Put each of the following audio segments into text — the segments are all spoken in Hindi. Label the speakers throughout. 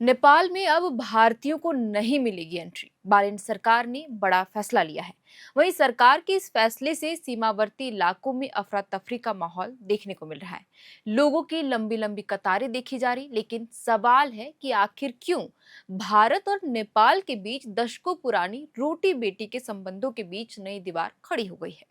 Speaker 1: नेपाल में अब भारतीयों को नहीं मिलेगी एंट्री। बालिन सरकार ने बड़ा फैसला लिया है। वहीं सरकार के इस फैसले से सीमावर्ती इलाकों में अफरा तफरी का माहौल देखने को मिल रहा है। लोगों की लंबी लंबी कतारें देखी जा रही, लेकिन सवाल है कि आखिर क्यों भारत और नेपाल के बीच दशकों पुरानी रोटी बेटी के संबंधों के बीच नई दीवार खड़ी हो गई है।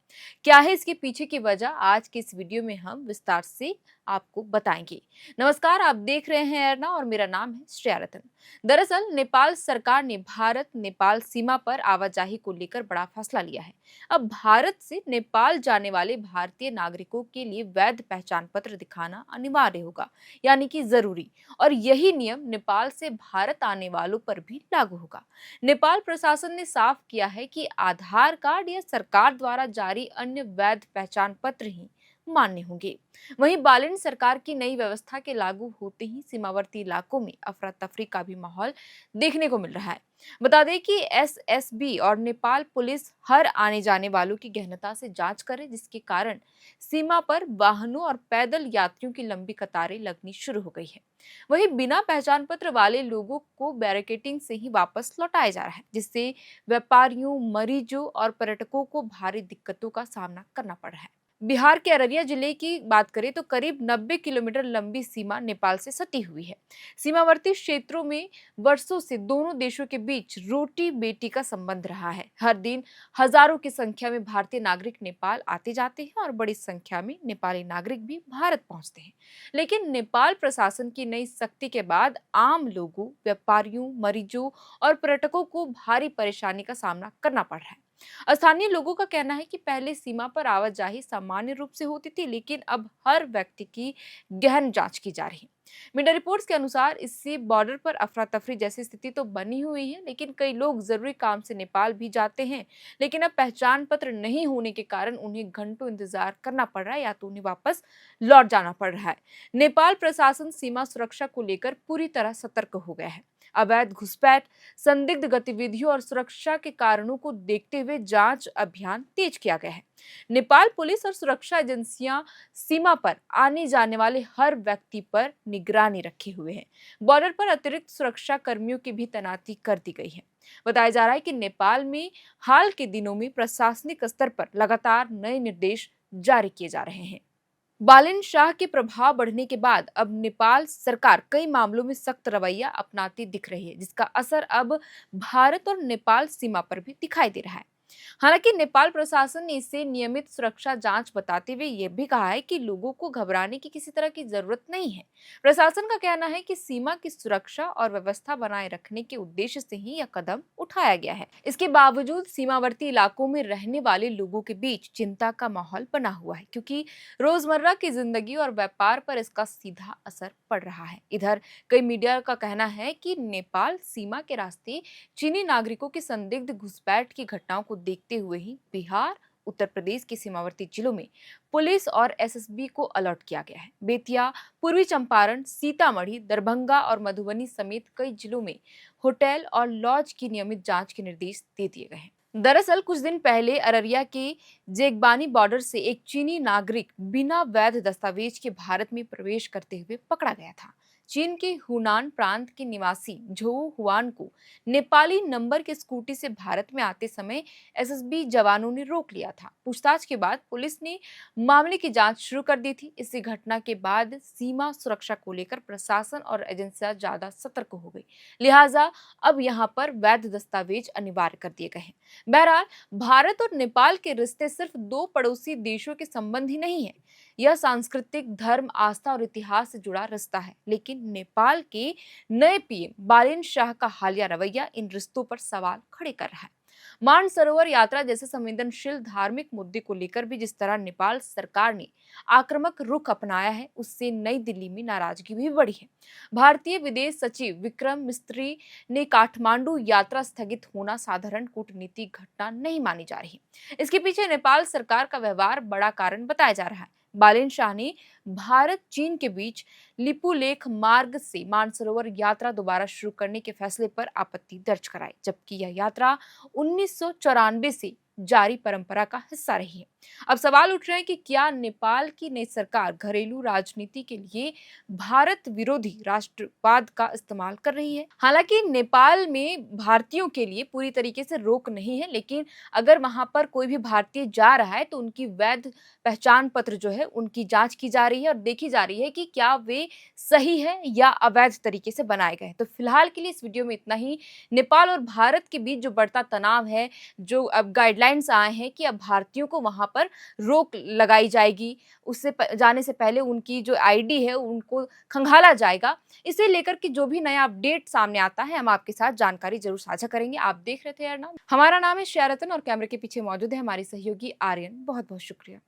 Speaker 1: क्या है इसके पीछे की वजह, आज के इस वीडियो में हम विस्तार से आपको बताएंगे। नमस्कार, आप देख रहे हैं एरना और मेरा नाम है श्रेया रतन। दरअसल नेपाल सरकार ने भारत नेपाल सीमा पर आवाजाही को लेकर बड़ा फैसला लिया है। अब भारत से नेपाल जाने वाले भारतीय नागरिकों के लिए वैध पहचान पत्र दिखाना अनिवार्य होगा, यानी कि जरूरी। और यही नियम नेपाल से भारत आने वालों पर भी लागू होगा। नेपाल प्रशासन ने साफ किया है कि आधार कार्ड या सरकार द्वारा जारी अन्य वैध पहचान पत्र ही मान्य होंगे। वहीं बालिन सरकार की नई व्यवस्था के लागू होते ही सीमावर्ती इलाकों में अफरा तफरी का भी माहौल देखने को मिल रहा है। बता दें कि एसएसबी और नेपाल पुलिस हर आने जाने वालों की गहनता से जांच करे, जिसके कारण सीमा पर वाहनों और पैदल यात्रियों की लंबी कतारें लगनी शुरू हो गई है। वहीं बिना पहचान पत्र वाले लोगों को बैरिकेटिंग से ही वापस लौटाया जा रहा है, जिससे व्यापारियों, मरीजों और पर्यटकों को भारी दिक्कतों का सामना करना पड़ रहा है। बिहार के अररिया जिले की बात करें तो करीब 90 किलोमीटर लंबी सीमा नेपाल से सटी हुई है। सीमावर्ती क्षेत्रों में वर्षों से दोनों देशों के बीच रोटी बेटी का संबंध रहा है। हर दिन हजारों की संख्या में भारतीय नागरिक नेपाल आते जाते हैं और बड़ी संख्या में नेपाली नागरिक भी भारत पहुंचते हैं। लेकिन नेपाल प्रशासन की नई सख्ती के बाद आम लोगों, व्यापारियों, मरीजों और पर्यटकों को भारी परेशानी का सामना करना पड़ रहा है। स्थानीय लोगों का कहना है कि पहले सीमा पर आवाजाही सामान्य रूप से होती थी, लेकिन अब हर व्यक्ति की गहन जांच की जा रही है। मीडिया रिपोर्ट्स के अनुसार इससे बॉर्डर पर अफरा तफरी जैसी स्थिति तो बनी हुई है, लेकिन कई लोग जरूरी काम से नेपाल भी जाते हैं। लेकिन अब पहचान पत्र नहीं होने के कारण उन्हें घंटों इंतजार करना पड़ रहा है, या तो उन्हें वापस लौट जाना पड़ रहा है। नेपाल प्रशासन सीमा सुरक्षा को लेकर पूरी तरह सतर्क हो गया है। अवैध घुसपैठ, संदिग्ध गतिविधियों और सुरक्षा के कारणों को देखते हुए जांच अभियान तेज किया गया है। नेपाल पुलिस और सुरक्षा एजेंसियां सीमा पर आने जाने वाले हर व्यक्ति पर निगरानी रखे हुए हैं। बॉर्डर पर अतिरिक्त सुरक्षा कर्मियों की भी तैनाती कर दी गई है। बताया जा रहा है कि नेपाल में हाल के दिनों में प्रशासनिक स्तर पर लगातार नए निर्देश जारी किए जा रहे हैं। बालिन शाह के प्रभाव बढ़ने के बाद अब नेपाल सरकार कई मामलों में सख्त रवैया अपनाती दिख रही है, जिसका असर अब भारत और नेपाल सीमा पर भी दिखाई दे रहा है। हालांकि नेपाल प्रशासन ने इसे नियमित सुरक्षा जांच बताते हुए यह भी कहा है कि लोगों को घबराने की किसी तरह की जरूरत नहीं है। प्रशासन का कहना है कि सीमा की सुरक्षा और व्यवस्था बनाए रखने के उद्देश्य से ही यह कदम उठाया गया है। इसके बावजूद सीमावर्ती इलाकों में रहने वाले लोगों के बीच चिंता का माहौल बना हुआ है, क्योंकि रोजमर्रा की जिंदगी और व्यापार पर इसका सीधा असर पड़ रहा है। इधर कई मीडिया का कहना है कि नेपाल सीमा के रास्ते चीनी नागरिकों की संदिग्ध घुसपैठ की घटनाओं को देखते हुए ही बिहार, उत्तर प्रदेश के सीमावर्ती जिलों में पुलिस और एसएसबी को अलर्ट किया गया है। बेतिया, पूर्वी चंपारण, सीतामढ़ी, दरभंगा और मधुबनी समेत कई जिलों में होटल और लॉज की नियमित जांच के निर्देश दे दिए गए हैं। दरअसल कुछ दिन पहले अररिया के जेगबानी बॉर्डर से एक चीनी नागरिक बिना वैध दस्तावेज के भारत में प्रवेश करते हुए पकड़ा गया था। चीन के हुनान प्रांत के निवासी झो हुआन को नेपाली नंबर के स्कूटी से भारत में आते समय एसएसबी जवानों ने रोक लिया था। पूछताछ के बाद पुलिस ने मामले की जांच शुरू कर दी थी। इसी घटना के बाद सीमा सुरक्षा को लेकर प्रशासन और एजेंसियां ज्यादा सतर्क हो गई। लिहाजा अब यहां पर वैध दस्तावेज अनिवार्य कर दिए गए हैं। बहरहाल भारत और नेपाल के रिश्ते सिर्फ दो पड़ोसी देशों के संबंध ही नहीं है। यह सांस्कृतिक, धर्म, आस्था और इतिहास से जुड़ा रिश्ता है। लेकिन नेपाल के नए पीएम बालिन शाह का हालिया रवैया इन रिश्तों पर सवाल खड़े कर रहा है। मानसरोवर यात्रा जैसे संवेदनशील धार्मिक मुद्दे को लेकर भी जिस तरह नेपाल सरकार ने आक्रामक रुख अपनाया है, उससे नई दिल्ली में नाराजगी भी बढ़ी है। भारतीय विदेश सचिव विक्रम मिस्त्री ने काठमांडू यात्रा स्थगित होना साधारण कूटनीतिक घटना नहीं मानी जा रही। इसके पीछे नेपाल सरकार का व्यवहार बड़ा कारण बताया जा रहा है। बालिन शाह ने भारत चीन के बीच लिपुलेख मार्ग से मानसरोवर यात्रा दोबारा शुरू करने के फैसले पर आपत्ति दर्ज कराई, जबकि यह यात्रा 1994 से जारी परंपरा का हिस्सा रही है। अब सवाल उठ रहे हैं कि क्या नेपाल की नई सरकार घरेलू राजनीति के लिए भारत विरोधी राष्ट्रवाद का इस्तेमाल कर रही है? हालांकि नेपाल में भारतीयों के लिए पूरी तरीके से रोक नहीं है, लेकिन अगर वहां पर कोई भी भारतीय जा रहा है तो उनकी वैध पहचान पत्र जो है उनकी जांच की जा रही है और देखी जा रही है कि क्या वे सही है या अवैध तरीके से बनाए गए हैं। तो फिलहाल के लिए इस वीडियो में इतना ही। नेपाल और भारत के बीच जो बढ़ता तनाव है, जो अब गाइडलाइंस आए हैं कि अब भारतीयों को वहां पर रोक लगाई जाएगी, उससे जाने से पहले उनकी जो आईडी है उनको खंगाला जाएगा। इसे लेकर के जो भी नया अपडेट सामने आता है हम आपके साथ जानकारी जरूर साझा करेंगे। आप देख रहे थे यार नाम, हमारा नाम है श्रेया रतन और कैमरे के पीछे मौजूद है हमारी सहयोगी आर्यन। बहुत बहुत शुक्रिया।